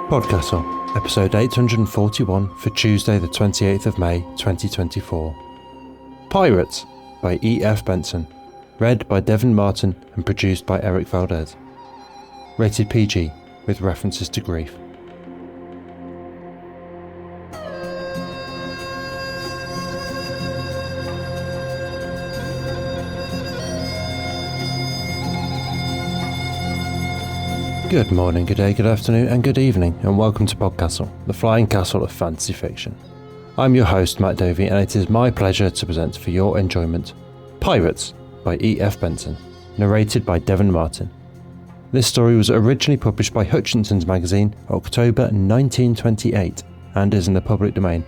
PodCastle, episode 841 for Tuesday the 28th of May 2024. Pirates by E.F. Benson, read by Devin Martin and produced by Eric Valdes. Rated PG with references to grief. Good morning, good day, good afternoon and good evening, and welcome to PodCastle, the flying castle of fantasy fiction. I'm your host Matt Dovey, and it is my pleasure to present for your enjoyment Pirates by E.F. Benson, narrated by Devin Martin. This story was originally published by Hutchinson's magazine October 1928 and is in the public domain,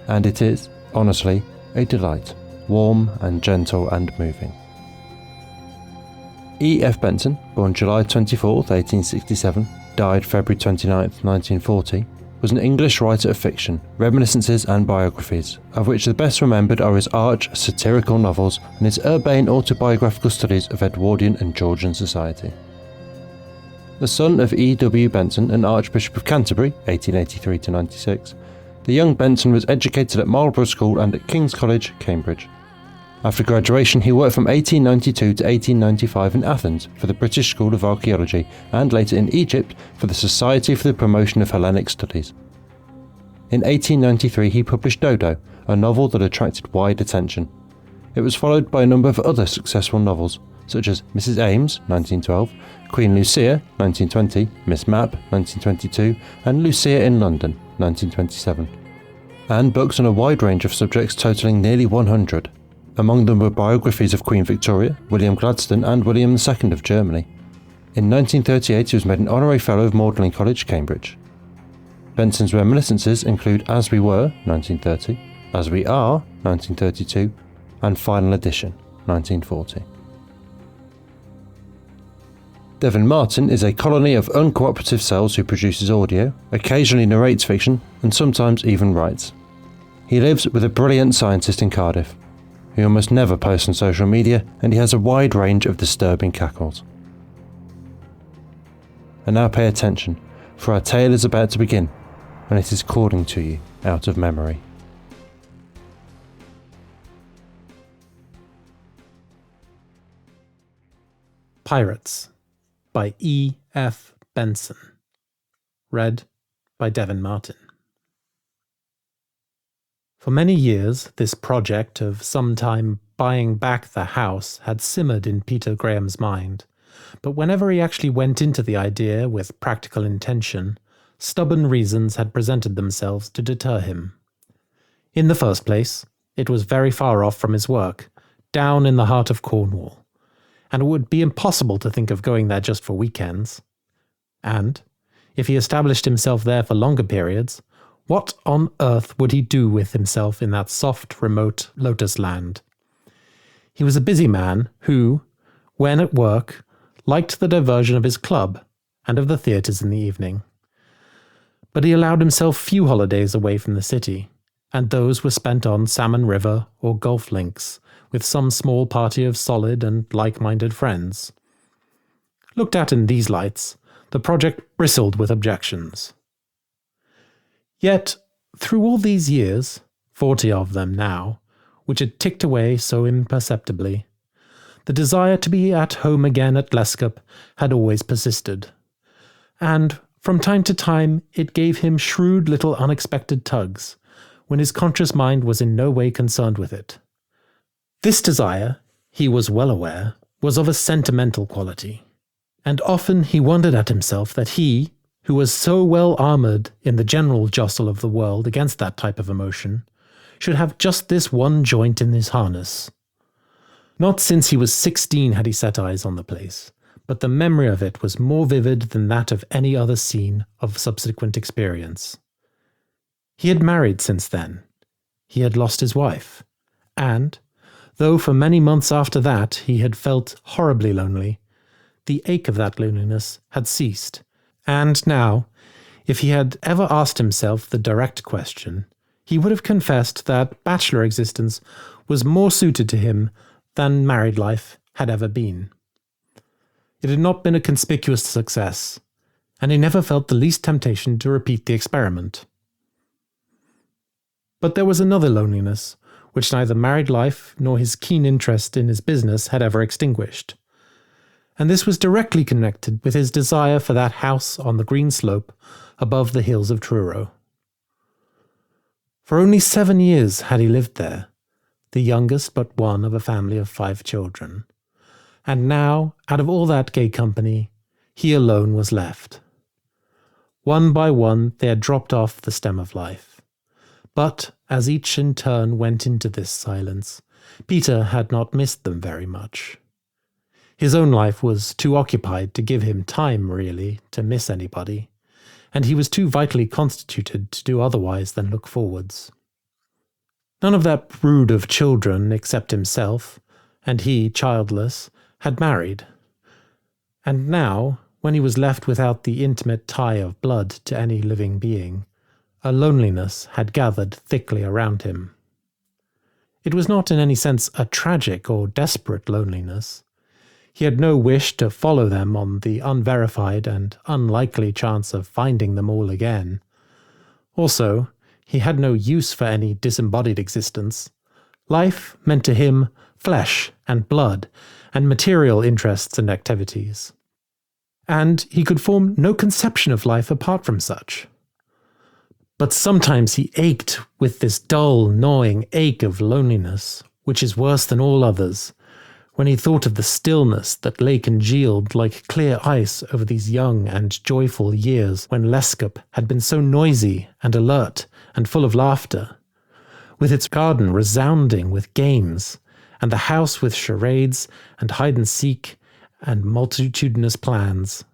and it is, honestly, a delight, warm and gentle and moving. E.F. Benson, born July 24, 1867, died February 29, 1940, was an English writer of fiction, reminiscences and biographies, of which the best remembered are his arch satirical novels and his urbane autobiographical studies of Edwardian and Georgian society. The son of E.W. Benson and Archbishop of Canterbury, 1883-96, the young Benson was educated at Marlborough School and at King's College, Cambridge. After graduation, he worked from 1892 to 1895 in Athens for the British School of Archaeology and later in Egypt for the Society for the Promotion of Hellenic Studies. In 1893, he published Dodo, a novel that attracted wide attention. It was followed by a number of other successful novels, such as Mrs. Ames, 1912, Queen Lucia, 1920, Miss Mapp, 1922, and Lucia in London, 1927, and books on a wide range of subjects totalling nearly 100. Among them were biographies of Queen Victoria, William Gladstone and William II of Germany. In 1938 he was made an honorary fellow of Magdalen College, Cambridge. Benson's reminiscences include As We Were, 1930, As We Are, 1932, and Final Edition, 1940. Devin Martin is a colony of uncooperative cells who produces audio, occasionally narrates fiction, and sometimes even writes. He lives with a brilliant scientist in Cardiff. He almost never posts on social media, and he has a wide range of disturbing cackles. And now pay attention, for our tale is about to begin, and it is calling to you out of memory. Pirates by E.F. Benson, read by Devin Martin. For many years, this project of sometime buying back the house had simmered in Peter Graham's mind, but whenever he actually went into the idea with practical intention, stubborn reasons had presented themselves to deter him. In the first place, it was very far off from his work, down in the heart of Cornwall, and it would be impossible to think of going there just for weekends. And, if he established himself there for longer periods, what on earth would he do with himself in that soft, remote lotus land? He was a busy man who, when at work, liked the diversion of his club and of the theatres in the evening. But he allowed himself few holidays away from the city, and those were spent on Salmon River or golf links with some small party of solid and like-minded friends. Looked at in these lights, the project bristled with objections. Yet, through all these years, 40 of them now, which had ticked away so imperceptibly, the desire to be at home again at Lescup had always persisted, and from time to time it gave him shrewd little unexpected tugs, when his conscious mind was in no way concerned with it. This desire, he was well aware, was of a sentimental quality, and often he wondered at himself that he, who was so well armoured in the general jostle of the world against that type of emotion, should have just this one joint in his harness. Not since he was 16 had he set eyes on the place, but the memory of it was more vivid than that of any other scene of subsequent experience. He had married since then. He had lost his wife, and, though for many months after that he had felt horribly lonely, the ache of that loneliness had ceased. And now, if he had ever asked himself the direct question, he would have confessed that bachelor existence was more suited to him than married life had ever been. It had not been a conspicuous success, and he never felt the least temptation to repeat the experiment. But there was another loneliness, which neither married life nor his keen interest in his business had ever extinguished. And this was directly connected with his desire for that house on the green slope above the hills of Truro. For only 7 years had he lived there, the youngest but one of a family of 5 children. And now, out of all that gay company, he alone was left. One by one they had dropped off the stem of life. But as each in turn went into this silence, Peter had not missed them very much. His own life was too occupied to give him time, really, to miss anybody, and he was too vitally constituted to do otherwise than look forwards. None of that brood of children except himself, and he, childless, had married. And now, when he was left without the intimate tie of blood to any living being, a loneliness had gathered thickly around him. It was not in any sense a tragic or desperate loneliness. He had no wish to follow them on the unverified and unlikely chance of finding them all again. Also, he had no use for any disembodied existence. Life meant to him flesh and blood and material interests and activities. And he could form no conception of life apart from such. But sometimes he ached with this dull, gnawing ache of loneliness, which is worse than all others, when he thought of the stillness that lay congealed like clear ice over these young and joyful years when Lescup had been so noisy and alert and full of laughter, with its garden resounding with games, and the house with charades and hide-and-seek and multitudinous plans.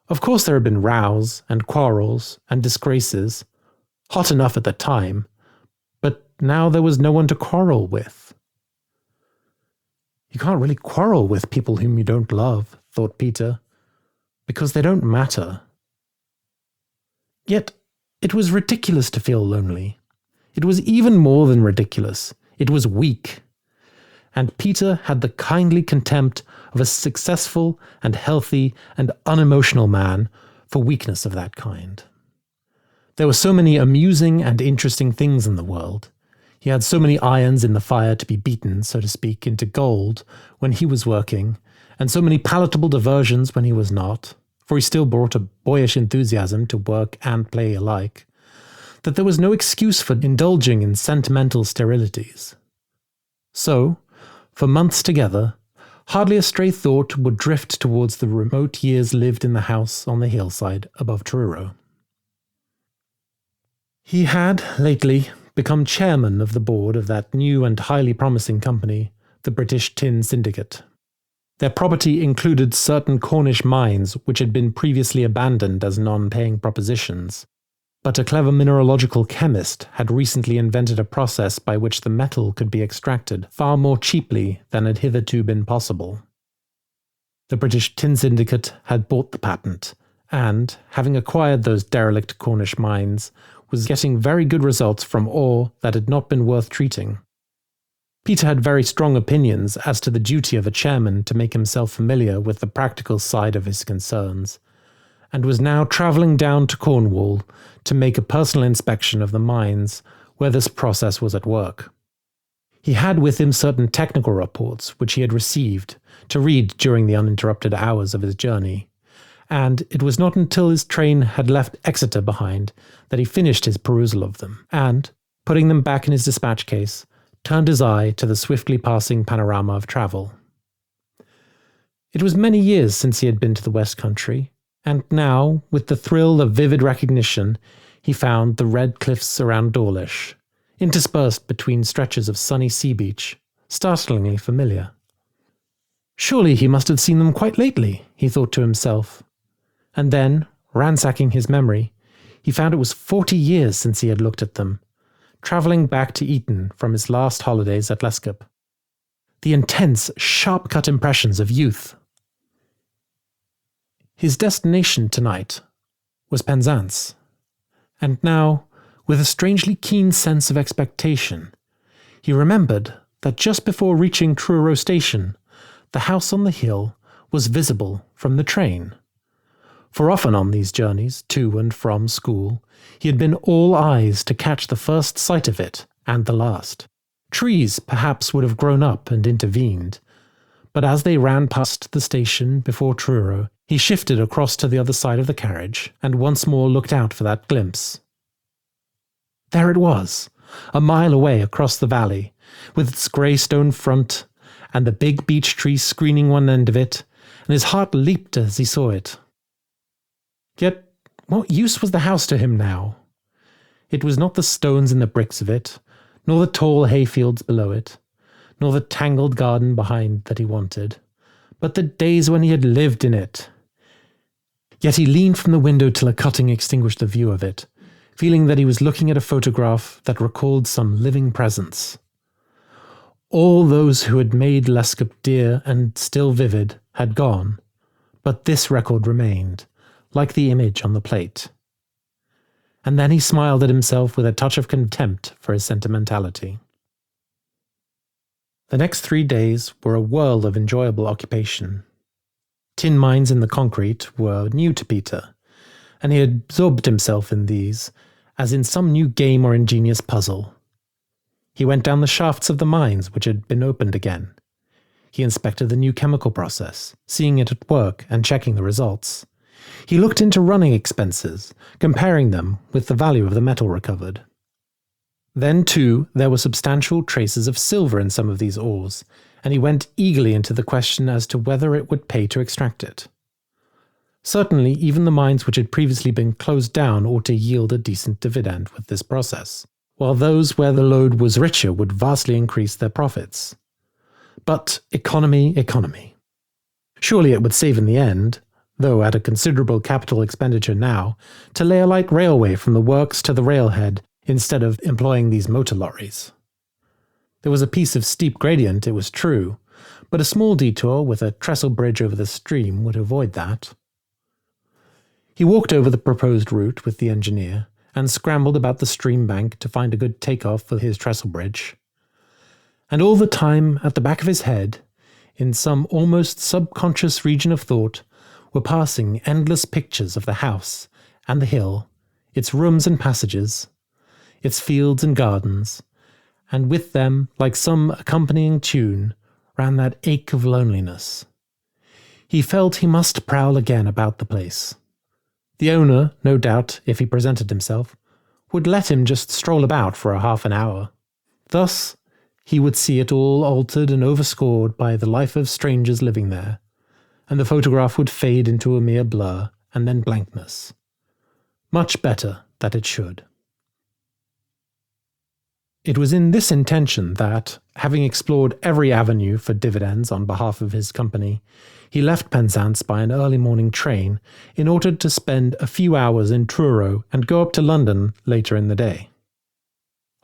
Of course there had been rows and quarrels and disgraces, hot enough at the time, but now there was no one to quarrel with. You can't really quarrel with people whom you don't love, thought Peter, because they don't matter. Yet it was ridiculous to feel lonely. It was even more than ridiculous. It was weak. And Peter had the kindly contempt of a successful and healthy and unemotional man for weakness of that kind. There were so many amusing and interesting things in the world. He had so many irons in the fire to be beaten, so to speak, into gold when he was working, and so many palatable diversions when he was not, for he still brought a boyish enthusiasm to work and play alike, that there was no excuse for indulging in sentimental sterilities. So, for months together, hardly a stray thought would drift towards the remote years lived in the house on the hillside above Truro. He had, lately, become chairman of the board of that new and highly promising company, the British Tin Syndicate. Their property included certain Cornish mines which had been previously abandoned as non-paying propositions, but a clever mineralogical chemist had recently invented a process by which the metal could be extracted far more cheaply than had hitherto been possible. The British Tin Syndicate had bought the patent, and, having acquired those derelict Cornish mines, was getting very good results from ore that had not been worth treating. Peter had very strong opinions as to the duty of a chairman to make himself familiar with the practical side of his concerns, and was now travelling down to Cornwall to make a personal inspection of the mines where this process was at work. He had with him certain technical reports which he had received to read during the uninterrupted hours of his journey, and it was not until his train had left Exeter behind that he finished his perusal of them, and, putting them back in his dispatch case, turned his eye to the swiftly passing panorama of travel. It was many years since he had been to the West Country, and now, with the thrill of vivid recognition, he found the red cliffs around Dawlish, interspersed between stretches of sunny sea beach, startlingly familiar. Surely he must have seen them quite lately, he thought to himself. And then, ransacking his memory, he found it was 40 years since he had looked at them, travelling back to Eton from his last holidays at Lescup. The intense, sharp-cut impressions of youth. His destination tonight was Penzance, and now, with a strangely keen sense of expectation, he remembered that just before reaching Truro station, the house on the hill was visible from the train. For often on these journeys to and from school, he had been all eyes to catch the first sight of it and the last. Trees perhaps would have grown up and intervened, but as they ran past the station before Truro, he shifted across to the other side of the carriage and once more looked out for that glimpse. There it was, a mile away across the valley, with its grey stone front and the big beech tree screening one end of it, and his heart leaped as he saw it. Yet, what use was the house to him now? It was not the stones and the bricks of it, nor the tall hayfields below it, nor the tangled garden behind that he wanted, but the days when he had lived in it. Yet he leaned from the window till a cutting extinguished the view of it, feeling that he was looking at a photograph that recalled some living presence. All those who had made Lescop dear and still vivid had gone, but this record remained, like the image on the plate. And then he smiled at himself with a touch of contempt for his sentimentality. The next 3 days were a whirl of enjoyable occupation. Tin mines in the concrete were new to Peter, and he had absorbed himself in these, as in some new game or ingenious puzzle. He went down the shafts of the mines which had been opened again. He inspected the new chemical process, seeing it at work and checking the results. He looked into running expenses, comparing them with the value of the metal recovered. Then, too, there were substantial traces of silver in some of these ores, and he went eagerly into the question as to whether it would pay to extract it. Certainly, even the mines which had previously been closed down ought to yield a decent dividend with this process, while those where the lode was richer would vastly increase their profits. But economy. Surely it would save in the end, though at a considerable capital expenditure now, to lay a light railway from the works to the railhead instead of employing these motor lorries. There was a piece of steep gradient, it was true, but a small detour with a trestle bridge over the stream would avoid that. He walked over the proposed route with the engineer and scrambled about the stream bank to find a good take-off for his trestle bridge. And all the time, at the back of his head, in some almost subconscious region of thought, were passing endless pictures of the house and the hill, its rooms and passages, its fields and gardens, and with them, like some accompanying tune, ran that ache of loneliness. He felt he must prowl again about the place. The owner, no doubt, if he presented himself, would let him just stroll about for a half an hour. Thus, he would see it all altered and overscored by the life of strangers living there, and the photograph would fade into a mere blur, and then blankness. Much better that it should. It was in this intention that, having explored every avenue for dividends on behalf of his company, he left Penzance by an early morning train in order to spend a few hours in Truro and go up to London later in the day.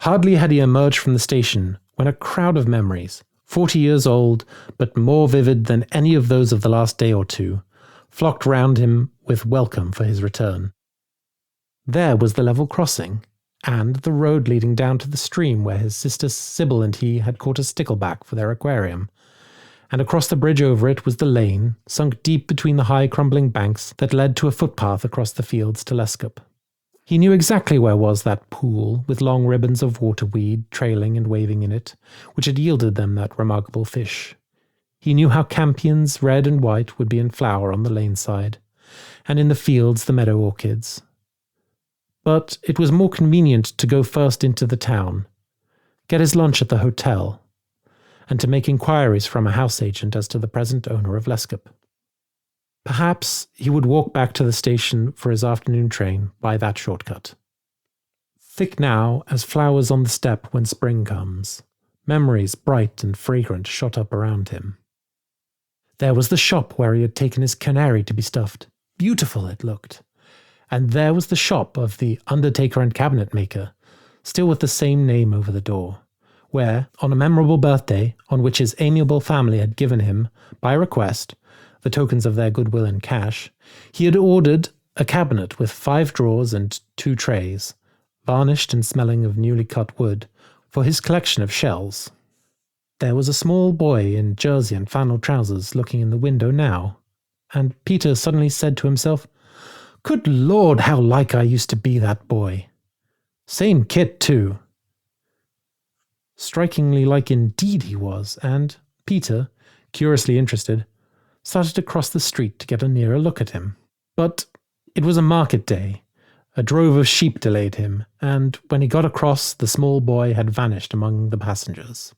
Hardly had he emerged from the station when a crowd of memories, 40 years old but more vivid than any of those of the last day or two, flocked round him with welcome for his return. There was the level crossing, and the road leading down to the stream where his sister Sybil and he had caught a stickleback for their aquarium, and across the bridge over it was the lane, sunk deep between the high crumbling banks that led to a footpath across the fields to Lescop. He knew exactly where was that pool, with long ribbons of waterweed trailing and waving in it, which had yielded them that remarkable fish. He knew how campions, red and white, would be in flower on the lane side, and in the fields the meadow orchids. But it was more convenient to go first into the town, get his lunch at the hotel, and to make inquiries from a house agent as to the present owner of Lescop. Perhaps he would walk back to the station for his afternoon train by that shortcut. Thick now as flowers on the steppe when spring comes, memories bright and fragrant shot up around him. There was the shop where he had taken his canary to be stuffed. Beautiful it looked. And there was the shop of the undertaker and cabinet maker, still with the same name over the door, where, on a memorable birthday on which his amiable family had given him, by request, the tokens of their goodwill in cash, he had ordered a cabinet with 5 drawers and 2 trays, varnished and smelling of newly cut wood, for his collection of shells. There was a small boy in jersey and flannel trousers looking in the window now, and Peter suddenly said to himself, Good Lord, how like I used to be that boy. Same kit, too. Strikingly like indeed he was, and Peter, curiously interested, started to cross the street to get a nearer look at him. But it was a market day. A drove of sheep delayed him, and when he got across, the small boy had vanished among the passengers.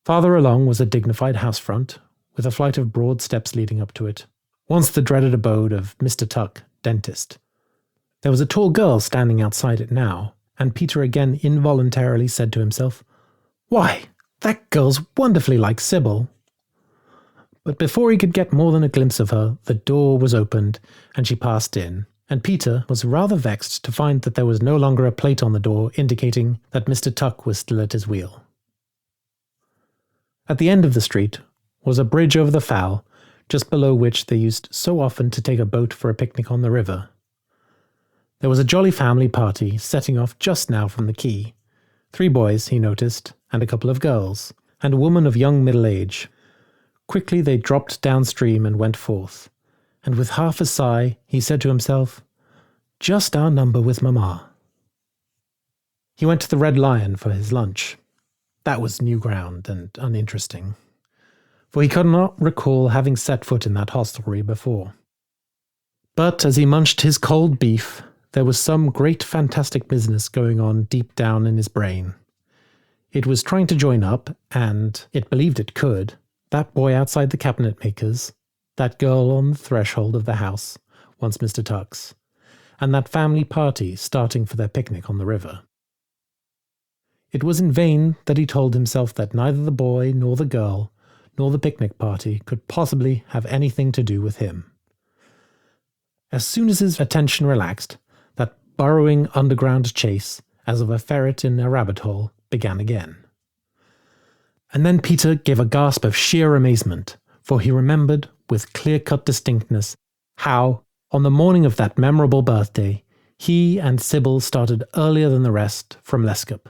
Farther along was a dignified house front, with a flight of broad steps leading up to it, once the dreaded abode of Mr. Tuck, dentist. There was a tall girl standing outside it now, and Peter again involuntarily said to himself, "Why, that girl's wonderfully like Sybil." But before he could get more than a glimpse of her, the door was opened, and she passed in, and Peter was rather vexed to find that there was no longer a plate on the door indicating that Mr. Tuck was still at his wheel. At the end of the street was a bridge over the Fowl, just below which they used so often to take a boat for a picnic on the river. There was a jolly family party setting off just now from the quay. 3 boys, he noticed, and a couple of girls, and a woman of young middle age. Quickly they dropped downstream and went forth, and with half a sigh he said to himself, "Just our number with Mamma." He went to the Red Lion for his lunch. That was new ground and uninteresting, for he could not recall having set foot in that hostelry before. But as he munched his cold beef, there was some great fantastic business going on deep down in his brain. It was trying to join up, and it believed it could, that boy outside the cabinet maker's, that girl on the threshold of the house, once Mr. Tuck's, and that family party starting for their picnic on the river. It was in vain that he told himself that neither the boy nor the girl nor the picnic party could possibly have anything to do with him. As soon as his attention relaxed, that burrowing underground chase, as of a ferret in a rabbit hole, began again. And then Peter gave a gasp of sheer amazement, for he remembered with clear-cut distinctness how, on the morning of that memorable birthday, he and Sybil started earlier than the rest from Lescup.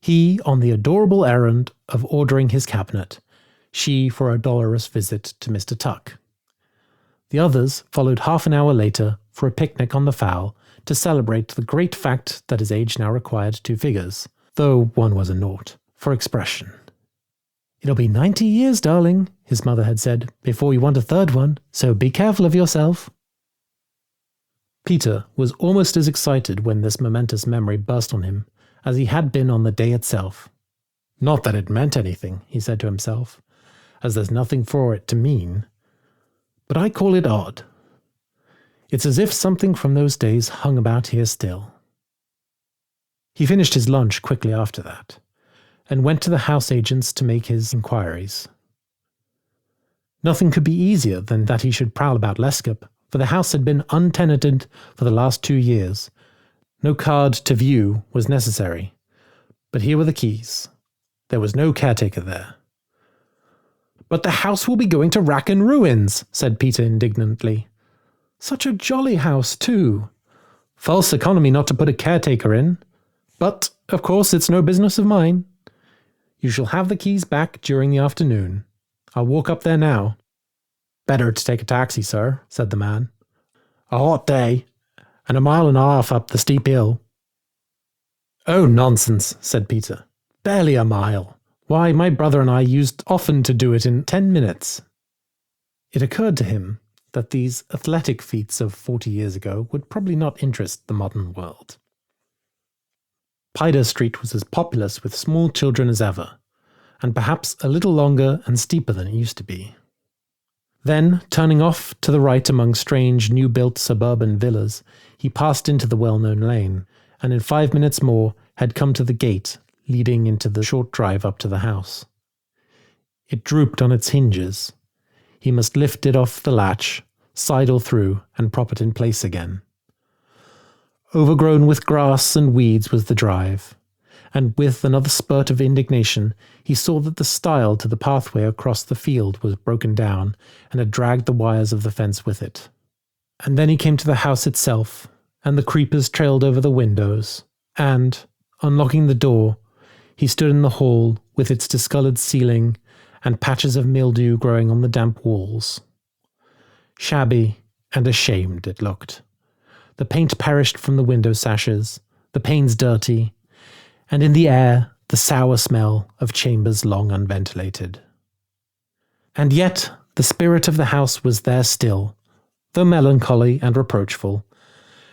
He on the adorable errand of ordering his cabinet, she for a dolorous visit to Mr. Tuck. The others followed half an hour later for a picnic on the Fowl to celebrate the great fact that his age now required 2 figures, though one was a naught, for expression. "It'll be 90 years, darling," his mother had said, "before you want a 3rd one, so be careful of yourself." Peter was almost as excited when this momentous memory burst on him as he had been on the day itself. Not that it meant anything, he said to himself, as there's nothing for it to mean, but I call it odd. It's as if something from those days hung about here still. He finished his lunch quickly after that, and went to the house agents to make his inquiries. Nothing could be easier than that he should prowl about Lescup, for the house had been untenanted for the last 2 years. No card to view was necessary, but here were the keys. There was no caretaker there. "But the house will be going to rack and ruins," said Peter indignantly. "Such a jolly house, too. False economy not to put a caretaker in. But, of course, it's no business of mine. You shall have the keys back during the afternoon. I'll walk up there now." "Better to take a taxi, sir," said the man. "A hot day, and 1.5 miles up the steep hill." "Oh, nonsense," said Peter. "Barely a mile. Why, my brother and I used often to do it in 10 minutes. It occurred to him that these athletic feats of 40 years ago would probably not interest the modern world. Pider Street was as populous with small children as ever, and perhaps a little longer and steeper than it used to be. Then, turning off to the right among strange new-built suburban villas, he passed into the well-known lane, and in 5 minutes more had come to the gate leading into the short drive up to the house. It drooped on its hinges. He must lift it off the latch, sidle through, and prop it in place again. Overgrown with grass and weeds was the drive, and with another spurt of indignation, he saw that the stile to the pathway across the field was broken down and had dragged the wires of the fence with it. And then he came to the house itself, and the creepers trailed over the windows, and, unlocking the door, he stood in the hall with its discoloured ceiling and patches of mildew growing on the damp walls. Shabby and ashamed it looked. The paint perished from the window sashes, the panes dirty, and in the air the sour smell of chambers long unventilated. And yet the spirit of the house was there still, though melancholy and reproachful,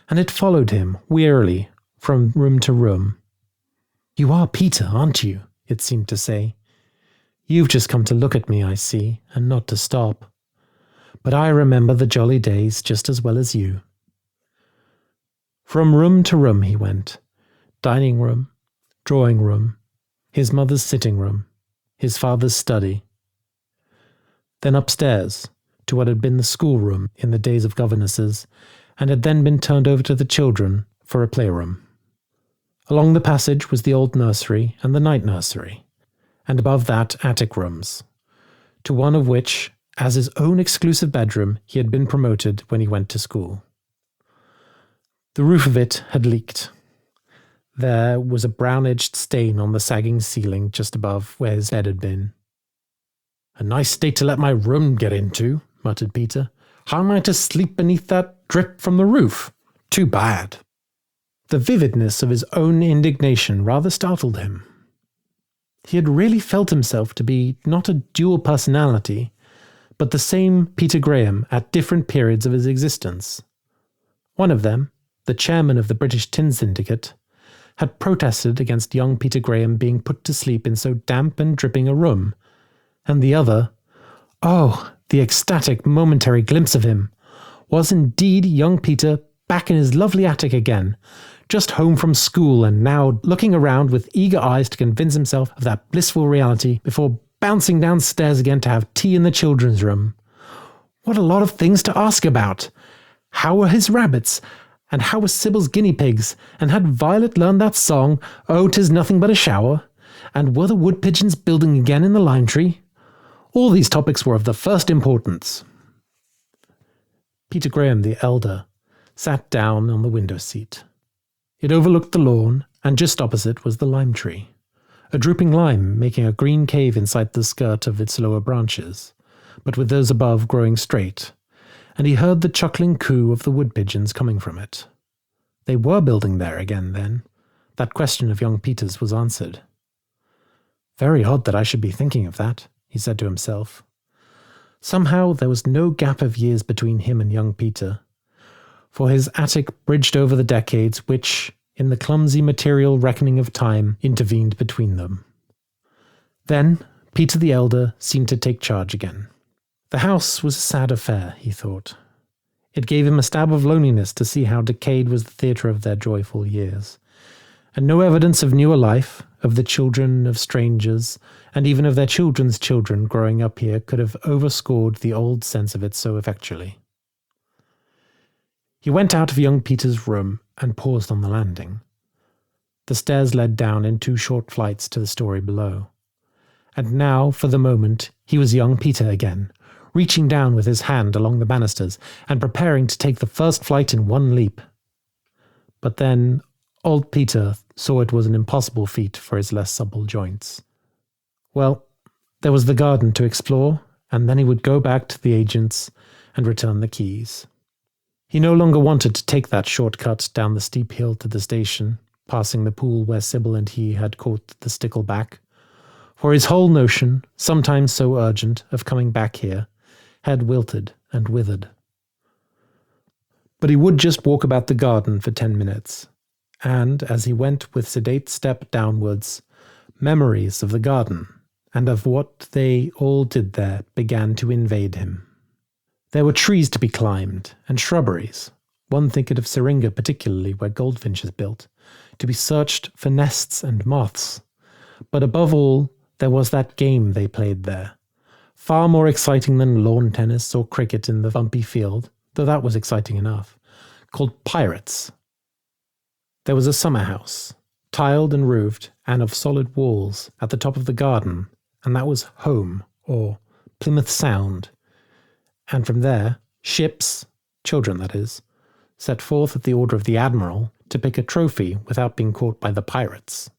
and it followed him wearily from room to room. "You are Peter, aren't you?" it seemed to say. "You've just come to look at me, I see, and not to stop. But I remember the jolly days just as well as you." From room to room he went. Dining room, drawing room, his mother's sitting room, his father's study. Then upstairs, to what had been the schoolroom in the days of governesses, and had then been turned over to the children for a playroom. Along the passage was the old nursery and the night nursery, and above that attic rooms, to one of which, as his own exclusive bedroom, he had been promoted when he went to school. The roof of it had leaked. There was a brown-edged stain on the sagging ceiling just above where his bed had been. "A nice state to let my room get into," muttered Peter. "How am I to sleep beneath that drip from the roof? Too bad." The vividness of his own indignation rather startled him. He had really felt himself to be not a dual personality, but the same Peter Graham at different periods of his existence. One of them, the chairman of the British Tin Syndicate, had protested against young Peter Graham being put to sleep in so damp and dripping a room, and the other, oh, the ecstatic momentary glimpse of him, was indeed young Peter back in his lovely attic again, just home from school and now looking around with eager eyes to convince himself of that blissful reality before bouncing downstairs again to have tea in the children's room. What a lot of things to ask about! How were his rabbits? And how were Sybil's guinea pigs? And had Violet learned that song, "Oh, 'tis nothing but a shower"? And were the wood pigeons building again in the lime tree? All these topics were of the first importance. Peter Graham the elder sat down on the window seat. It overlooked the lawn, and just opposite was the lime tree, a drooping lime making a green cave inside the skirt of its lower branches, but with those above growing straight, and he heard the chuckling coo of the wood pigeons coming from it. They were building there again, then. That question of young Peter's was answered. "Very odd that I should be thinking of that," he said to himself. Somehow there was no gap of years between him and young Peter, for his attic bridged over the decades which, in the clumsy material reckoning of time, intervened between them. Then Peter the elder seemed to take charge again. The house was a sad affair, he thought. It gave him a stab of loneliness to see how decayed was the theatre of their joyful years, and no evidence of newer life, of the children of strangers, and even of their children's children growing up here could have overscored the old sense of it so effectually. He went out of young Peter's room and paused on the landing. The stairs led down in 2 short flights to the story below. And now, for the moment, he was young Peter again, reaching down with his hand along the banisters and preparing to take the first flight in one leap. But then old Peter saw it was an impossible feat for his less supple joints. Well, there was the garden to explore, and then he would go back to the agents and return the keys. He no longer wanted to take that short cut down the steep hill to the station, passing the pool where Sybil and he had caught the stickleback, for his whole notion, sometimes so urgent, of coming back here, had wilted and withered. But he would just walk about the garden for 10 minutes, and as he went with sedate step downwards, memories of the garden and of what they all did there began to invade him. There were trees to be climbed, and shrubberies, one thicket of syringa particularly where goldfinches built, to be searched for nests and moths. But above all, there was that game they played there, far more exciting than lawn tennis or cricket in the bumpy field, though that was exciting enough, called pirates. There was a summer house, tiled and roofed, and of solid walls, at the top of the garden, and that was home, or Plymouth Sound. And from there, ships, children that is, set forth at the order of the Admiral to pick a trophy without being caught by the pirates.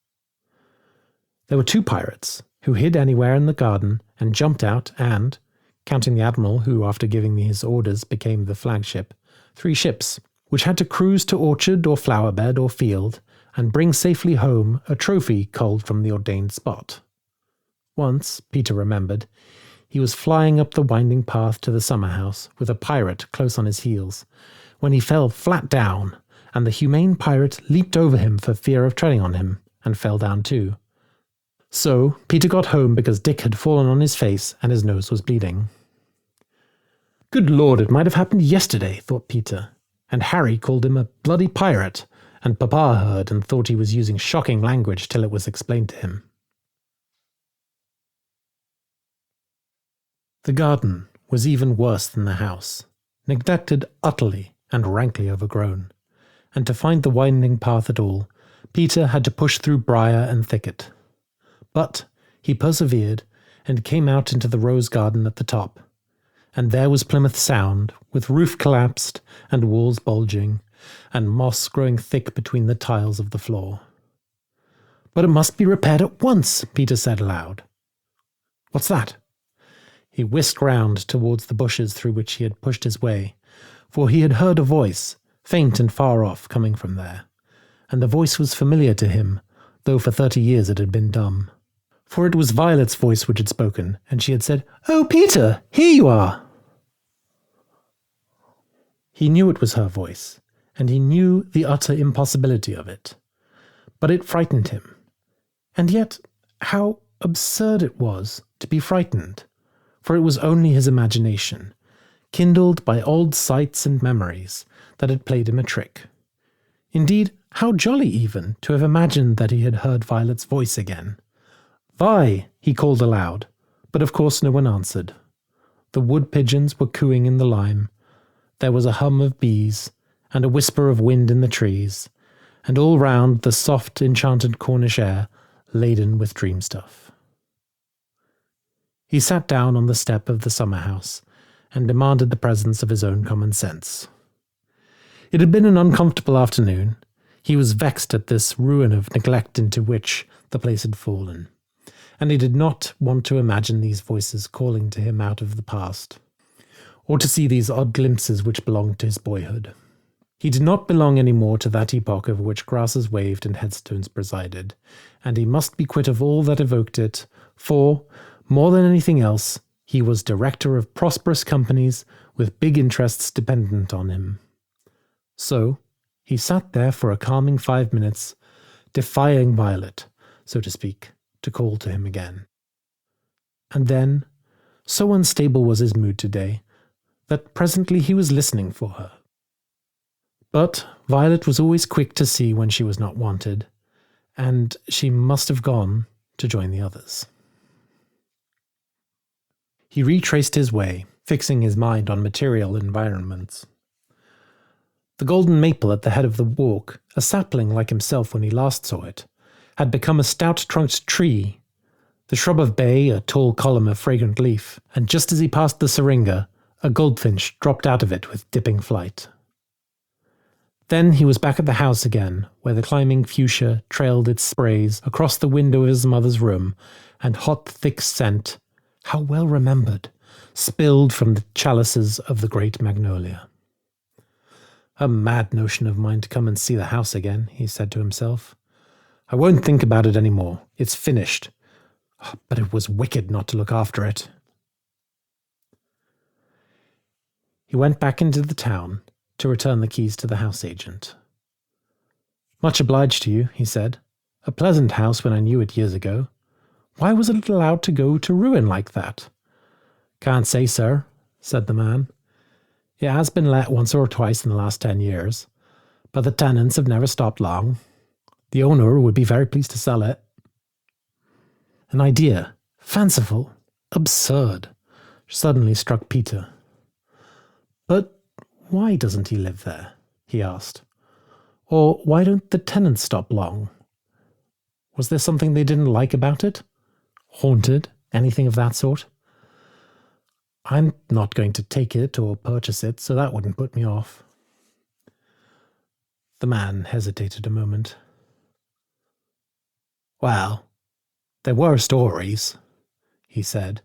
There were 2 pirates, who hid anywhere in the garden and jumped out and, counting the admiral who, after giving me his orders, became the flagship, 3 ships, which had to cruise to orchard or flower bed or field and bring safely home a trophy culled from the ordained spot. Once, Peter remembered, he was flying up the winding path to the summer house with a pirate close on his heels, when he fell flat down, and the humane pirate leaped over him for fear of treading on him, and fell down too. So, Peter got home because Dick had fallen on his face and his nose was bleeding. Good Lord, it might have happened yesterday, thought Peter, and Harry called him a bloody pirate, and Papa heard and thought he was using shocking language till it was explained to him. The garden was even worse than the house, neglected utterly and rankly overgrown, and to find the winding path at all, Peter had to push through briar and thicket. But he persevered and came out into the rose garden at the top, and there was Plymouth Sound, with roof collapsed and walls bulging, and moss growing thick between the tiles of the floor. But it must be repaired at once, Peter said aloud. What's that? He whisked round towards the bushes through which he had pushed his way, for he had heard a voice, faint and far off, coming from there, and the voice was familiar to him, though for 30 years it had been dumb. For it was Violet's voice which had spoken, and she had said, "Oh, Peter, here you are!" He knew it was her voice, and he knew the utter impossibility of it. But it frightened him. And yet, how absurd it was to be frightened, for it was only his imagination, kindled by old sights and memories, that had played him a trick. Indeed, how jolly even to have imagined that he had heard Violet's voice again. "Vi!" he called aloud, but of course no one answered. The wood pigeons were cooing in the lime. There was a hum of bees, and a whisper of wind in the trees, and all round the soft, enchanted Cornish air, laden with dream stuff. He sat down on the step of the summer house, and demanded the presence of his own common sense. It had been an uncomfortable afternoon. He was vexed at this ruin of neglect into which the place had fallen, and he did not want to imagine these voices calling to him out of the past, or to see these odd glimpses which belonged to his boyhood. He did not belong any more to that epoch over which grasses waved and headstones presided, and he must be quit of all that evoked it, for, more than anything else, he was director of prosperous companies with big interests dependent on him. So, he sat there for a calming 5 minutes, defying Violet, so to speak, to call to him again. And then, so unstable was his mood today, that presently he was listening for her. But Violet was always quick to see when she was not wanted, and she must have gone to join the others. He retraced his way, fixing his mind on material environments. The golden maple at the head of the walk, a sapling like himself when he last saw it, had become a stout-trunked tree, the shrub of bay a tall column of fragrant leaf, and just as he passed the syringa, a goldfinch dropped out of it with dipping flight. Then he was back at the house again, where the climbing fuchsia trailed its sprays across the window of his mother's room, and hot, thick scent, how well remembered, spilled from the chalices of the great magnolia. A mad notion of mine to come and see the house again, he said to himself. I won't think about it any more. It's finished. But it was wicked not to look after it. He went back into the town to return the keys to the house agent. Much obliged to you, he said. A pleasant house when I knew it years ago. Why was it allowed to go to ruin like that? Can't say, sir, said the man. It has been let once or twice in the last 10 years, but the tenants have never stopped long. The owner would be very pleased to sell it. An idea, fanciful, absurd, suddenly struck Peter. But why doesn't he live there? He asked. Or why don't the tenants stop long? Was there something they didn't like about it? Haunted? Anything of that sort? I'm not going to take it or purchase it, so that wouldn't put me off. The man hesitated a moment. Well, there were stories, he said.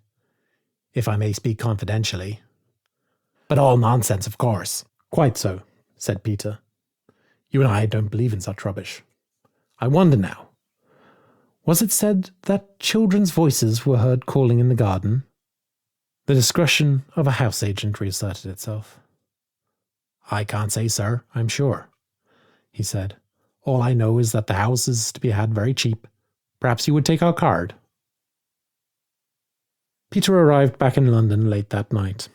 if I may speak confidentially. But all nonsense, of course. Quite so, said Peter. You and I don't believe in such rubbish. I wonder now, was it said that children's voices were heard calling in the garden? The discretion of a house agent reasserted itself. I can't say, sir, I'm sure, he said. All I know is that the house is to be had very cheap. Perhaps you would take our card. Peter arrived back in London late that night.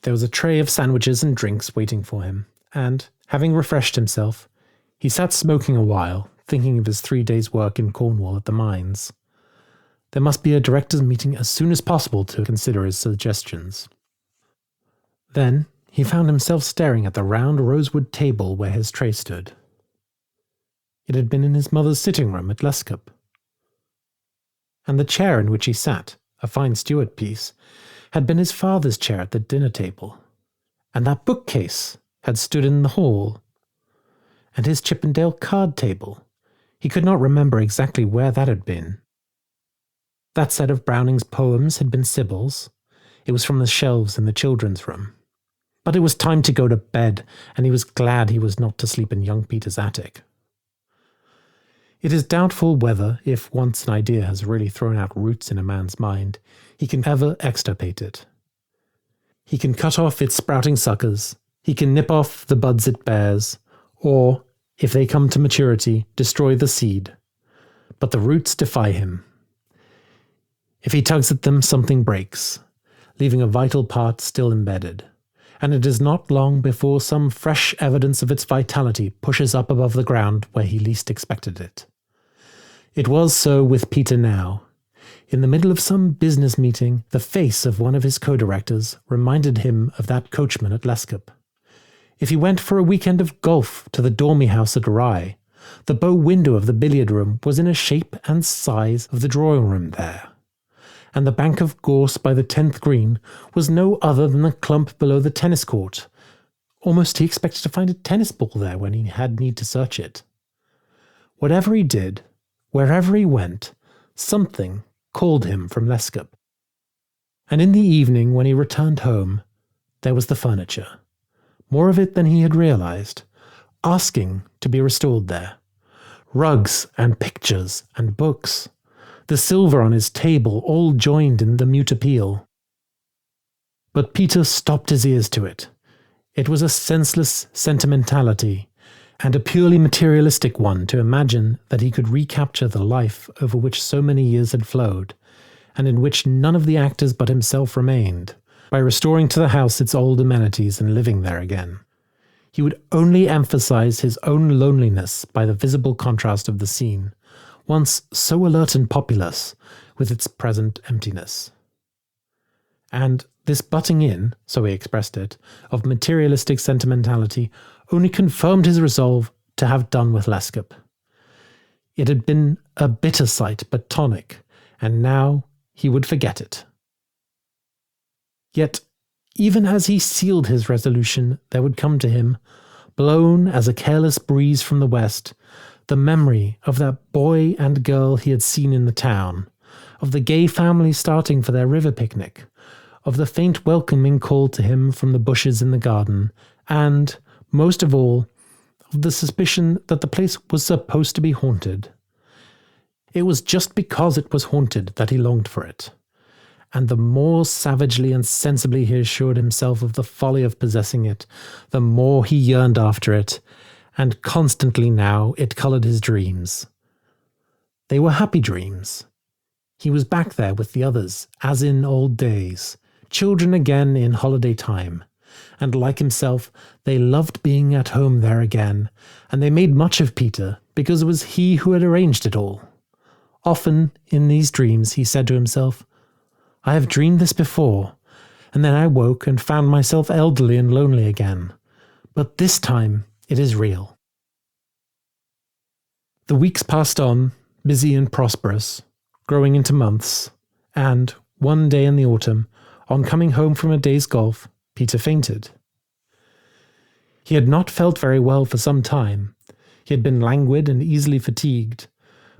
There was a tray of sandwiches and drinks waiting for him, and, having refreshed himself, he sat smoking a while, thinking of his 3 days' work in Cornwall at the mines. There must be a directors' meeting as soon as possible to consider his suggestions. Then he found himself staring at the round rosewood table where his tray stood. It had been in his mother's sitting room at Lescup. And the chair in which he sat, a fine Stuart piece, had been his father's chair at the dinner table. And that bookcase had stood in the hall. And his Chippendale card table, he could not remember exactly where that had been. That set of Browning's poems had been Sybil's. It was from the shelves in the children's room. But it was time to go to bed, and he was glad he was not to sleep in young Peter's attic. It is doubtful whether, if once an idea has really thrown out roots in a man's mind, he can ever extirpate it. He can cut off its sprouting suckers, he can nip off the buds it bears, or, if they come to maturity, destroy the seed. But the roots defy him. If he tugs at them, something breaks, leaving a vital part still embedded, and it is not long before some fresh evidence of its vitality pushes up above the ground where he least expected it. It was so with Peter now. In the middle of some business meeting, the face of one of his co-directors reminded him of that coachman at Lescup. If he went for a weekend of golf to the Dormy House at Rye, the bow window of the billiard room was in a shape and size of the drawing room there. And the bank of gorse by the 10th green was no other than the clump below the tennis court. Almost he expected to find a tennis ball there when he had need to search it. Whatever he did, wherever he went, something called him from Lescup. And in the evening, when he returned home, there was the furniture, more of it than he had realized, asking to be restored there. Rugs and pictures and books, the silver on his table all joined in the mute appeal. But Peter stopped his ears to it. It was a senseless sentimentality, and a purely materialistic one to imagine that he could recapture the life over which so many years had flowed, and in which none of the actors but himself remained, by restoring to the house its old amenities and living there again. He would only emphasize his own loneliness by the visible contrast of the scene, once so alert and populous, with its present emptiness. And this butting in, so he expressed it, of materialistic sentimentality only confirmed his resolve to have done with Lescup. It had been a bitter sight, but tonic, and now he would forget it. Yet, even as he sealed his resolution, there would come to him, blown as a careless breeze from the west, the memory of that boy and girl he had seen in the town, of the gay family starting for their river picnic, of the faint welcoming call to him from the bushes in the garden, and, most of all, of the suspicion that the place was supposed to be haunted. It was just because it was haunted that he longed for it, and the more savagely and sensibly he assured himself of the folly of possessing it, the more he yearned after it, and constantly now it coloured his dreams. They were happy dreams. He was back there with the others, as in old days, children again in holiday time, and like himself, they loved being at home there again, and they made much of Peter, because it was he who had arranged it all. Often, in these dreams, he said to himself, I have dreamed this before, and then I woke and found myself elderly and lonely again. But this time, it is real. The weeks passed on, busy and prosperous, growing into months, and, one day in the autumn, on coming home from a day's golf, Peter fainted. He had not felt very well for some time. He had been languid and easily fatigued,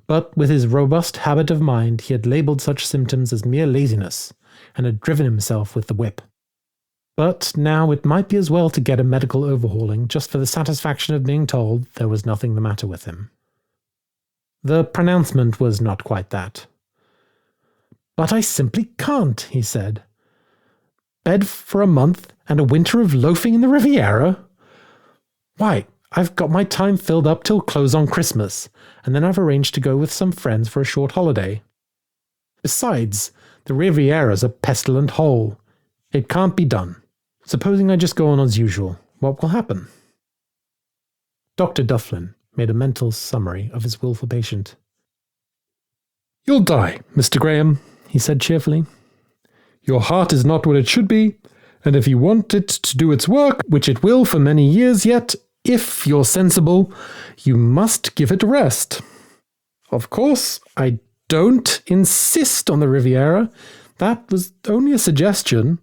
but with his robust habit of mind he had labelled such symptoms as mere laziness, and had driven himself with the whip. But now it might be as well to get a medical overhauling just for the satisfaction of being told there was nothing the matter with him. The pronouncement was not quite that. "But I simply can't," he said. "Bed for a month and a winter of loafing in the Riviera? Why, I've got my time filled up till close on Christmas, and then I've arranged to go with some friends for a short holiday. Besides, the Riviera's a pestilent hole. It can't be done. Supposing I just go on as usual, what will happen?" Dr. Dufflin made a mental summary of his willful patient. "You'll die, Mr. Graham," he said cheerfully. "Your heart is not what it should be, and if you want it to do its work, which it will for many years yet, if you're sensible, you must give it a rest. Of course, I don't insist on the Riviera. That was only a suggestion,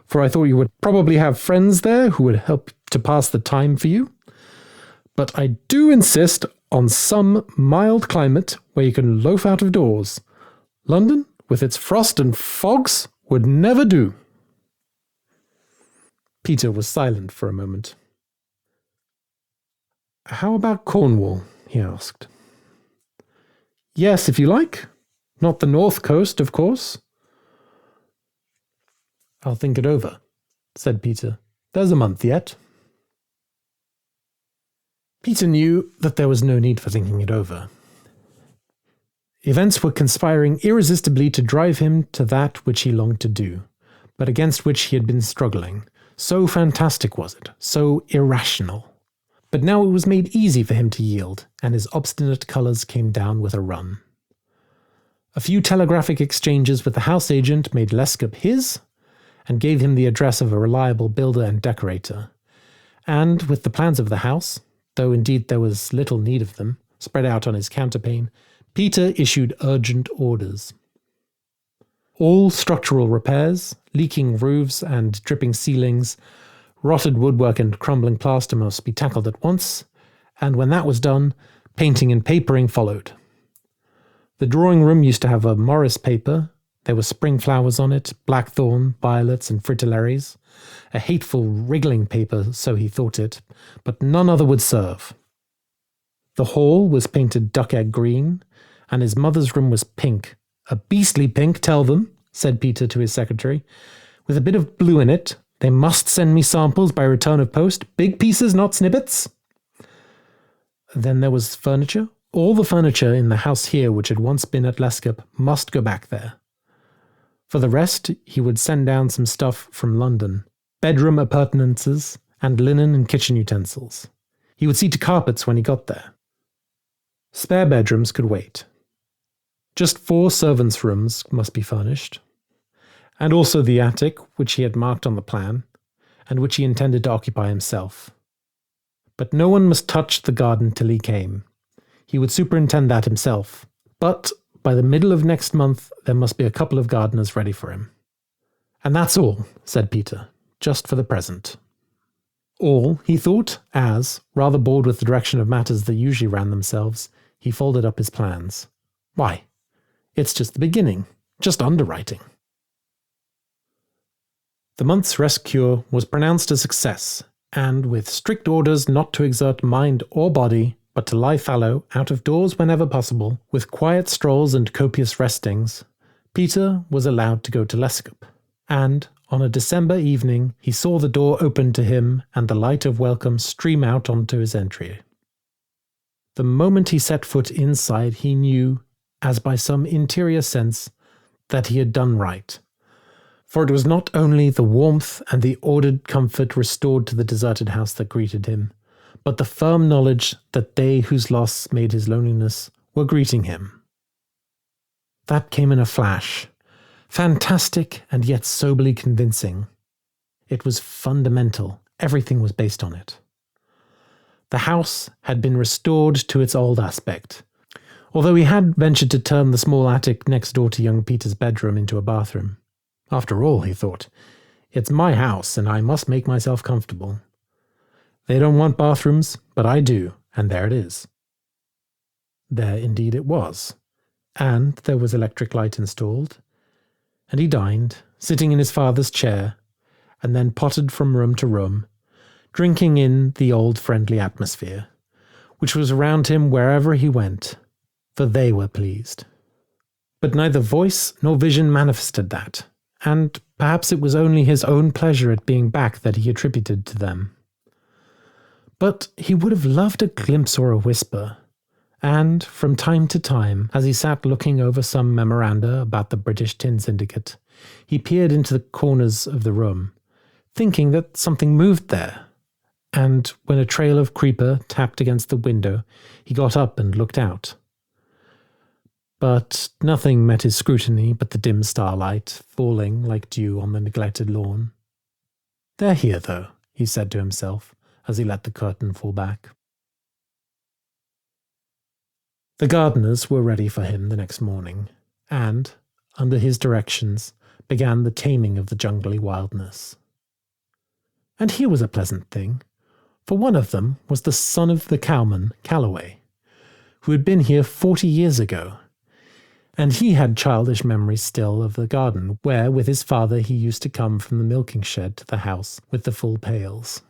for I thought you would probably have friends there who would help to pass the time for you. But I do insist on some mild climate where you can loaf out of doors. London, with its frost and fogs, would never do." Peter was silent for a moment. "How about Cornwall?" he asked. "Yes, if you like. Not the north coast, of course." "I'll think it over," said Peter. "There's a month yet." Peter knew that there was no need for thinking it over. Events were conspiring irresistibly to drive him to that which he longed to do, but against which he had been struggling. So fantastic was it, so irrational. But now it was made easy for him to yield, and his obstinate colours came down with a run. A few telegraphic exchanges with the house agent made Lescup his, and gave him the address of a reliable builder and decorator. And with the plans of the house, though indeed there was little need of them, spread out on his counterpane, Peter issued urgent orders. All structural repairs, leaking roofs and dripping ceilings, rotted woodwork and crumbling plaster must be tackled at once, and when that was done, painting and papering followed. The drawing room used to have a Morris paper. There were spring flowers on it, blackthorn, violets, and fritillaries. A hateful wriggling paper, so he thought it, but none other would serve. The hall was painted duck-egg green, and his mother's room was pink. "A beastly pink, tell them," said Peter to his secretary, "with a bit of blue in it. They must send me samples by return of post. Big pieces, not snippets." Then there was furniture. All the furniture in the house here which had once been at Lescup must go back there. For the rest, he would send down some stuff from London, bedroom appurtenances, and linen and kitchen utensils. He would see to carpets when he got there. Spare bedrooms could wait. Just 4 servants' rooms must be furnished, and also the attic, which he had marked on the plan, and which he intended to occupy himself. But no one must touch the garden till he came. He would superintend that himself, but by the middle of next month there must be a couple of gardeners ready for him. "And that's all," said Peter, "just for the present." All, he thought, as, rather bored with the direction of matters that usually ran themselves, he folded up his plans. Why, it's just the beginning, just underwriting. The month's rest cure was pronounced a success, and with strict orders not to exert mind or body, but to lie fallow, out of doors whenever possible, with quiet strolls and copious restings, Peter was allowed to go to Lescup. And, on a December evening, he saw the door open to him and the light of welcome stream out onto his entry. The moment he set foot inside, he knew, as by some interior sense, that he had done right. For it was not only the warmth and the ordered comfort restored to the deserted house that greeted him, but the firm knowledge that they whose loss made his loneliness were greeting him. That came in a flash, fantastic and yet soberly convincing. It was fundamental, everything was based on it. The house had been restored to its old aspect, although he had ventured to turn the small attic next door to young Peter's bedroom into a bathroom. After all, he thought, it's my house and I must make myself comfortable. They don't want bathrooms, but I do, and there it is. There indeed it was, and there was electric light installed, and he dined, sitting in his father's chair, and then pottered from room to room, drinking in the old friendly atmosphere, which was around him wherever he went, for they were pleased. But neither voice nor vision manifested that, and perhaps it was only his own pleasure at being back that he attributed to them. But he would have loved a glimpse or a whisper, and from time to time, as he sat looking over some memoranda about the British Tin Syndicate, he peered into the corners of the room, thinking that something moved there, and when a trail of creeper tapped against the window, he got up and looked out. But nothing met his scrutiny but the dim starlight, falling like dew on the neglected lawn. "They're here, though," he said to himself, as he let the curtain fall back. The gardeners were ready for him the next morning, and, under his directions, began the taming of the jungly wildness. And here was a pleasant thing, for one of them was the son of the cowman, Calloway, who had been here 40 years ago, and he had childish memories still of the garden where, with his father, he used to come from the milking shed to the house with the full pails.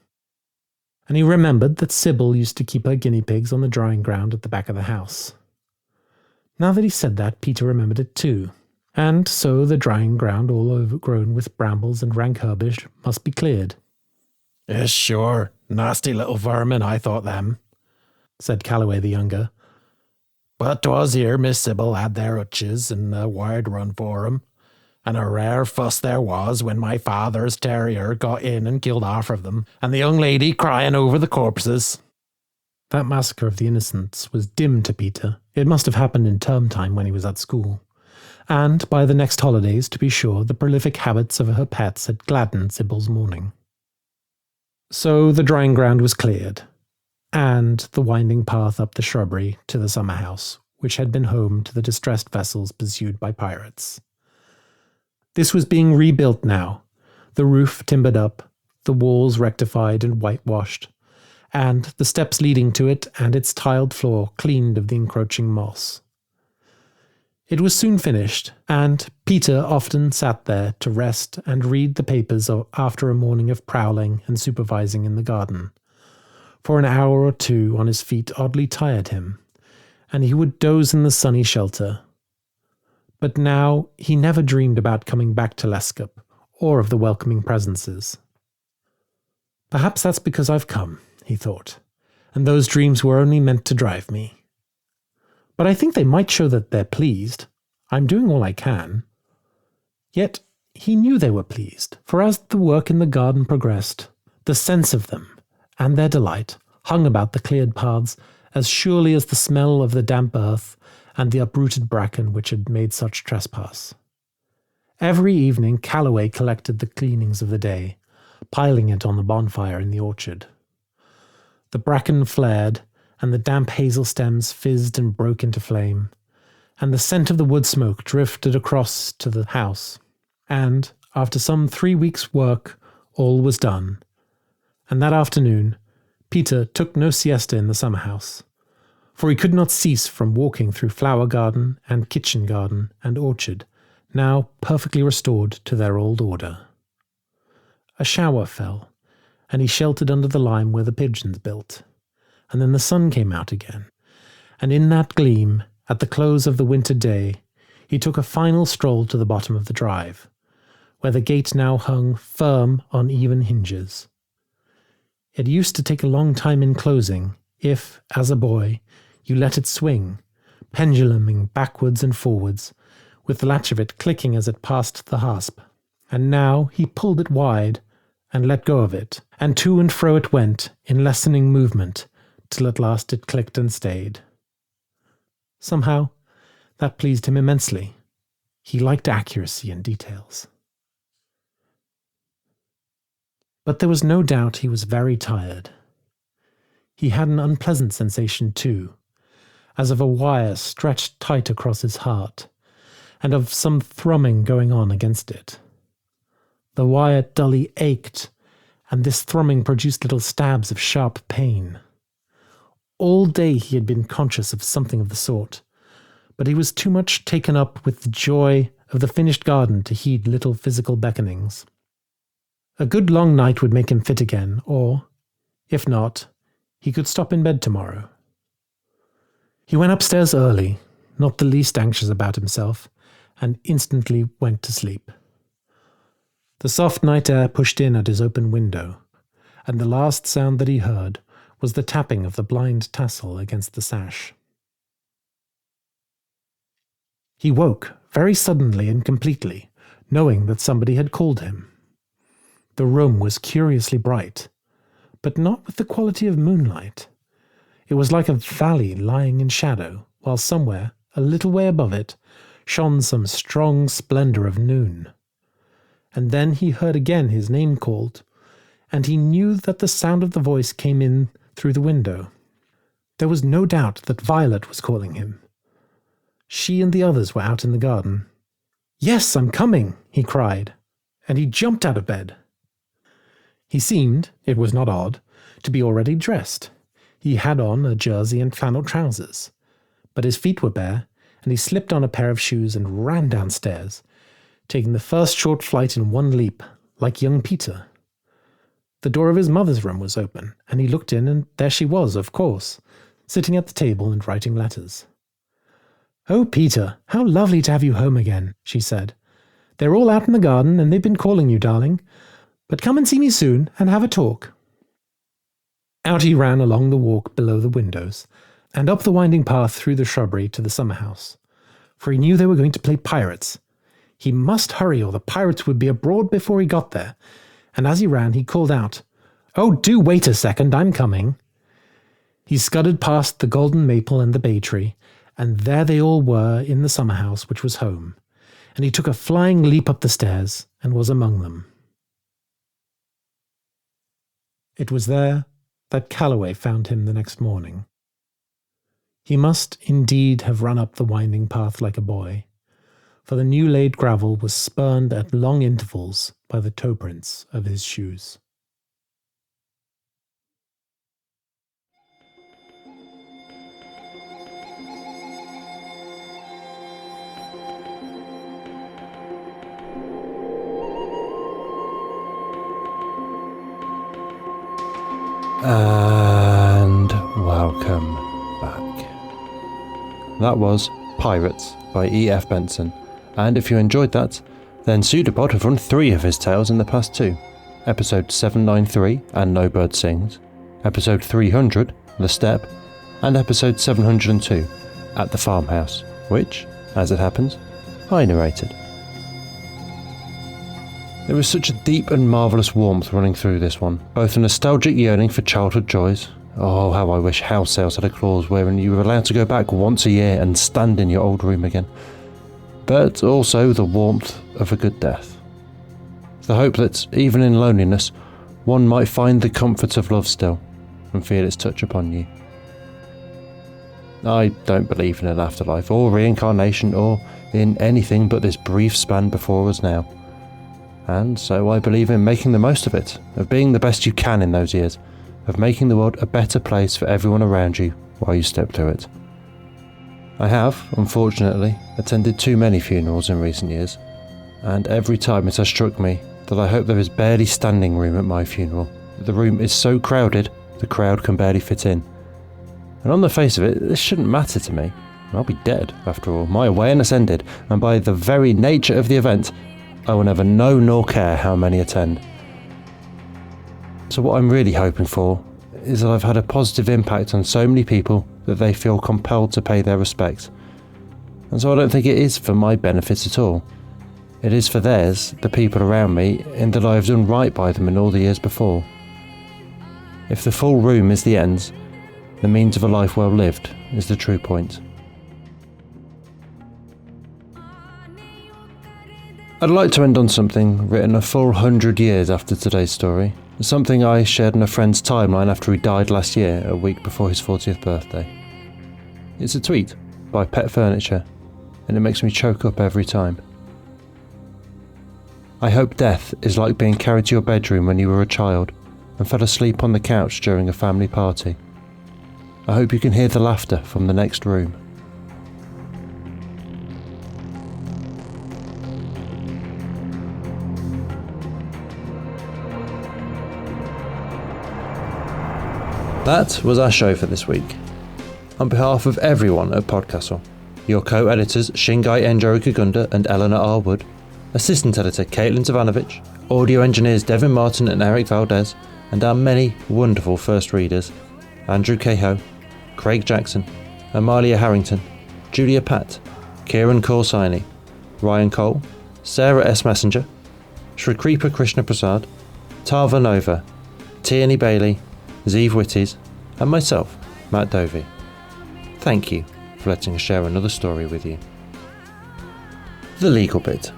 And he remembered that Sybil used to keep her guinea pigs on the drying ground at the back of the house. Now that he said that, Peter remembered it too, and so the drying ground, all overgrown with brambles and rank herbage, must be cleared. "Yes, sure, nasty little vermin, I thought them," said Calloway the younger. "But 'twas here Miss Sybil had their hutches and a wide run for 'em, and a rare fuss there was when my father's terrier got in and killed half of them, and the young lady crying over the corpses." That massacre of the innocents was dim to Peter. It must have happened in term time when he was at school. And by the next holidays, to be sure, the prolific habits of her pets had gladdened Sybil's morning. So the drying ground was cleared, and the winding path up the shrubbery to the summer house, which had been home to the distressed vessels pursued by pirates. This was being rebuilt now, the roof timbered up, the walls rectified and whitewashed, and the steps leading to it and its tiled floor cleaned of the encroaching moss. It was soon finished, and Peter often sat there to rest and read the papers after a morning of prowling and supervising in the garden. For an hour or two on his feet oddly tired him, and he would doze in the sunny shelter. But now he never dreamed about coming back to Lescup, or of the welcoming presences. "Perhaps that's because I've come," he thought, "and those dreams were only meant to drive me. But I think they might show that they're pleased. I'm doing all I can." Yet he knew they were pleased, for as the work in the garden progressed, the sense of them and their delight hung about the cleared paths as surely as the smell of the damp earth and the uprooted bracken which had made such trespass. Every evening Calloway collected the cleanings of the day, piling it on the bonfire in the orchard. The bracken flared, and the damp hazel stems fizzed and broke into flame, and the scent of the wood smoke drifted across to the house, and, after some 3 weeks' work, all was done. And that afternoon, Peter took no siesta in the summer house, for he could not cease from walking through flower garden and kitchen garden and orchard, now perfectly restored to their old order. A shower fell, and he sheltered under the lime where the pigeons built, and then the sun came out again, and in that gleam, at the close of the winter day, he took a final stroll to the bottom of the drive, where the gate now hung firm on even hinges. It used to take a long time in closing, if, as a boy, you let it swing, penduluming backwards and forwards, with the latch of it clicking as it passed the hasp. And now he pulled it wide, and let go of it, and to and fro it went, in lessening movement, till at last it clicked and stayed. Somehow, that pleased him immensely. He liked accuracy and details. But there was no doubt he was very tired. He had an unpleasant sensation too, as of a wire stretched tight across his heart, and of some thrumming going on against it. The wire dully ached, and this thrumming produced little stabs of sharp pain. All day he had been conscious of something of the sort, but he was too much taken up with the joy of the finished garden to heed little physical beckonings. A good long night would make him fit again, or, if not, he could stop in bed tomorrow. He went upstairs early, not the least anxious about himself, and instantly went to sleep. The soft night air pushed in at his open window, and the last sound that he heard was the tapping of the blind tassel against the sash. He woke very suddenly and completely, knowing that somebody had called him. The room was curiously bright, but not with the quality of moonlight. It was like a valley lying in shadow, while somewhere, a little way above it, shone some strong splendor of noon. And then he heard again his name called, and he knew that the sound of the voice came in through the window. There was no doubt that Violet was calling him. She and the others were out in the garden. "Yes, I'm coming," he cried, and he jumped out of bed. He seemed, it was not odd, to be already dressed. He had on a jersey and flannel trousers, but his feet were bare, and he slipped on a pair of shoes and ran downstairs, taking the first short flight in one leap, like young Peter. The door of his mother's room was open, and he looked in, and there she was, of course, sitting at the table and writing letters. "Oh, Peter, how lovely to have you home again," she said. "They're all out in the garden, and they've been calling you, darling. But come and see me soon, and have a talk." Out he ran along the walk below the windows, and up the winding path through the shrubbery to the summer-house, for he knew they were going to play pirates. He must hurry, or the pirates would be abroad before he got there, and as he ran he called out, "Oh, do wait a second, I'm coming." He scudded past the golden maple and the bay tree, and there they all were in the summer-house, which was home, and he took a flying leap up the stairs and was among them. It was there that Calloway found him the next morning. He must indeed have run up the winding path like a boy, for the new-laid gravel was spurned at long intervals by the toe-prints of his shoes. And welcome back. That was Pirates by E.F. Benson, and if you enjoyed that, then Pseudopod have run 3 of his tales in the past 2. Episode 793, And No Bird Sings, Episode 300, The Step, and Episode 702, At the Farmhouse, which, as it happens, I narrated. There was such a deep and marvellous warmth running through this one, both a nostalgic yearning for childhood joys. Oh, how I wish house sales had a clause wherein you were allowed to go back once a year and stand in your old room again. But also the warmth of a good death. The hope that, even in loneliness, one might find the comfort of love still, and feel its touch upon you. I don't believe in an afterlife, or reincarnation, or in anything but this brief span before us now. And so I believe in making the most of it, of being the best you can in those years, of making the world a better place for everyone around you while you step through it. I have, unfortunately, attended too many funerals in recent years, and every time it has struck me that I hope there is barely standing room at my funeral, that the room is so crowded the crowd can barely fit in. And on the face of it, this shouldn't matter to me. I'll be dead, after all. My awareness ended, and by the very nature of the event, I will never know nor care how many attend. So what I'm really hoping for is that I've had a positive impact on so many people that they feel compelled to pay their respect. And so I don't think it is for my benefit at all. It is for theirs, the people around me, in that I have done right by them in all the years before. If the full room is the ends, the means of a life well lived is the true point. I'd like to end on something written a full 100 years after today's story. Something I shared on a friend's timeline after he died last year, a week before his 40th birthday. It's a tweet by Pet Furniture, and it makes me choke up every time. I hope death is like being carried to your bedroom when you were a child and fell asleep on the couch during a family party. I hope you can hear the laughter from the next room. That was our show for this week. On behalf of everyone at PodCastle, your co-editors Shingai Enjoro Kagunda and Eleanor R. Wood, assistant editor Caitlin Tavanovich, audio engineers Devin Martin and Eric Valdes, and our many wonderful first readers, Andrew Cahoe, Craig Jackson, Amalia Harrington, Julia Patt, Kieran Corsaini, Ryan Cole, Sarah S. Messenger, Shrikripa Krishna Prasad, Tava Nova, Tierney Bailey, Zeev Witties, and myself, Matt Dovey. Thank you for letting us share another story with you. The legal bit.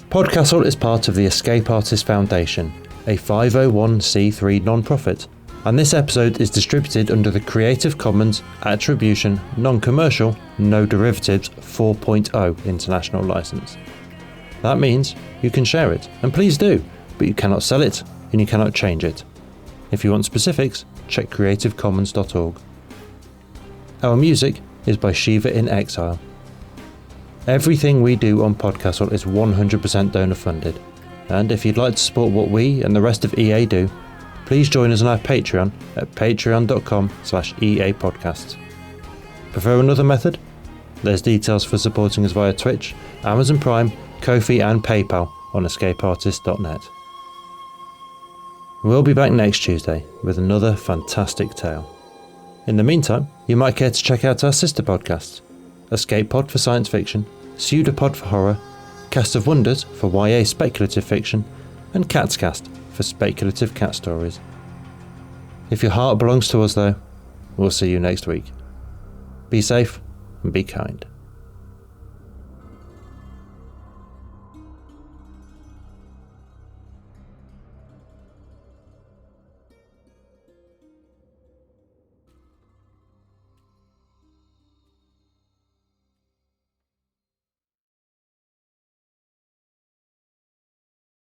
PodCastle is part of the Escape Artists Foundation, a 501c3 non-profit, and this episode is distributed under the Creative Commons Attribution Non-Commercial No Derivatives 4.0 international license. That means you can share it, and please do, but you cannot sell it and you cannot change it. If you want specifics, check creativecommons.org. Our music is by Shiva in Exile. Everything we do on PodCastle is 100% donor funded, and if you'd like to support what we and the rest of EA do, please join us on our Patreon at patreon.com/EApodcasts. Prefer another method? There's details for supporting us via Twitch, Amazon Prime, Ko-fi and PayPal on escapeartist.net. We'll be back next Tuesday with another fantastic tale. In the meantime, you might care to check out our sister podcasts, Escape Pod for science fiction, Pseudopod for horror, Cast of Wonders for YA speculative fiction, and Catscast for speculative cat stories. If your heart belongs to us though, we'll see you next week. Be safe and be kind.